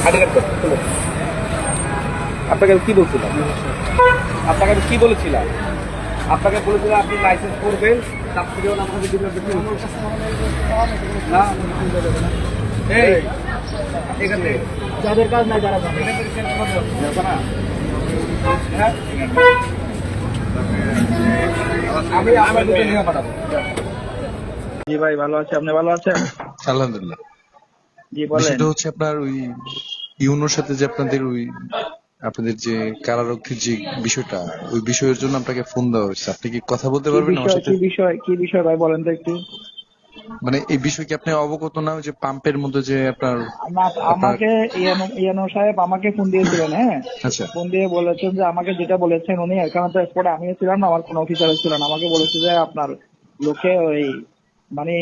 আপনাকে কি বলছিলাম? আপনাকে আমি কি বলেছিলাম? আপনাকে বলেছিলাম আপনি লাইসেন্স করবেন, তার থেকেও না আমাকে দিবেন না। এই এখানে যাদের কাজ নাই তারা যাবে না। হ্যাঁ আমি আমার দুটো নিয়ে পাঠাবো। জি ভাই ভালো আছে, আপনি ভালো আছেন? আলহামদুলিল্লাহ। জি বলেন। বিষয়টা হচ্ছে আপনার ওই ইউনোর সাথে যে আপনাদের যে কারারক্ষীর যে বিষয়টা, ওই বিষয়ের জন্য আপনাকে ফোন দেওয়া হয়েছে। আপনি কি কথা বলতে কি পারবেন আমার বিষয় সাথে? কি বিষয় ভাই বলেন তো একটু। মানে এই বিষয় কি আপনি অবগত না, যে পাম্পের মধ্যে যে আপনার আপনার আমাকে ইয়ানো সাহেব আমাকে ফোন দিয়েছিলেন, হ্যাঁ আচ্ছা ফোন দিয়ে বলেছেন যে আমাকে যেটা বলেছেন উনি, এখানে তো স্পটে আমিও ছিলাম না, আমার কোনো অফিসার ছিল না, আমাকে বলেছে যে আপনার লোকে ওই মানে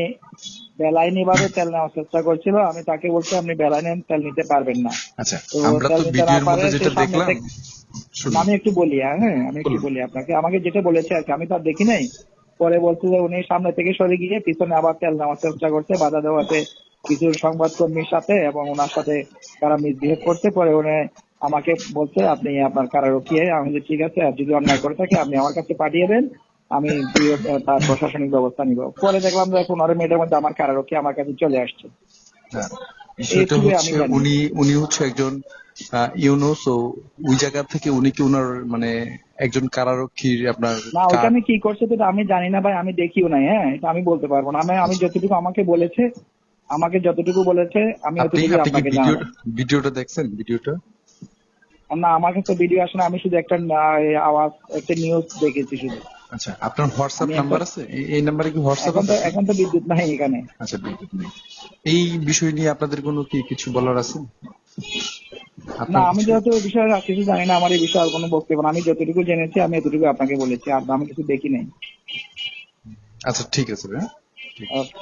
বেলাইনি ভাবে তেল নেওয়ার চেষ্টা করছিল। আমি তাকে বলছি আপনি বেলাইনি তেল নিতে পারবেন না। আচ্ছা, তো আমরা তেল তো নিতে না ভিডিওর পারে মধ্যে সে যেটা সামনে দেখলাম, থেকে, শুনুন আমি একটু বলি, আমি একটু বলুন। বলি আপনাকে, আমাকে যেটা বলেছে আর কি, আমি তো আর দেখি নাই। পরে বলছে যে উনি সামনে থেকে সরে গিয়ে পিছনে আবার তেল নেওয়ার চেষ্টা করছে, বাধা দেওয়াতে কিছু সংবাদকর্মীর সাথে এবং ওনার সাথে তারা মিসবিহেভ করছে। পরে উনি আমাকে বলছে আপনি আপনার কারারক্ষী। আমি বলছি ঠিক আছে, আর যদি অন্যায় করে থাকে আপনি আমার কাছে পাঠিয়ে দেন, আমি গিয়ে তার প্রশাসনিক ব্যবস্থা নিব। পরে দেখলাম যে 15 মিনিটের মধ্যে আমার কারারক্ষী আমার কাছে চলে আসছে। হ্যাঁ, বিষয়টা এইটুকুই আমি হচ্ছে জানি। উনি হচ্ছে একজন ইউনুস, ও ওই জায়গা থেকে উনি কি ওনার মানে একজন কারারক্ষীর আপনার না ওইটা কার্ড। আমি কি করছে তো আমি জানি না ভাই, আমি দেখিও নাই। হ্যাঁ এটা আমি বলতে পারবো না। আমি যতটুকু আমাকে যতটুকু বলেছে আমি আপনি অতটুকু আপনি কি আপনাকে জানালাম। ভিডিওটা দেখছেন? ভিডিওটা না আমার কাছে ভিডিও আসে না, আমি শুধু একটা আওয়াজ, একটা নিউজ দেখেছি শুধু। আচ্ছা, আপনার হোয়াটসঅ্যাপ আমি নাম্বার এখন আছে? এই নাম্বারে কি হোয়াটসঅ্যাপ এখন আছে তো আপনার? এখন তো বিদ্যুৎ নাই এখানে। আচ্ছা, বিদ্যুৎ নেই। এই বিষয় নিয়ে আপনাদের কোনো কি কিছু বলার আছে? না আপনার আমি কিছু যেহেতু এই বিষয়ে আর কিছু জানি না, আমার এই বিষয়ে আর কোনো বক্তব্য না। আমি যতটুকু জেনেছি আমি এতটুকু আপনাকে বলেছি, আর আমি কিছু দেখি নাই। আচ্ছা, ঠিক আছে ভাই। ঠিক আছে। Okay.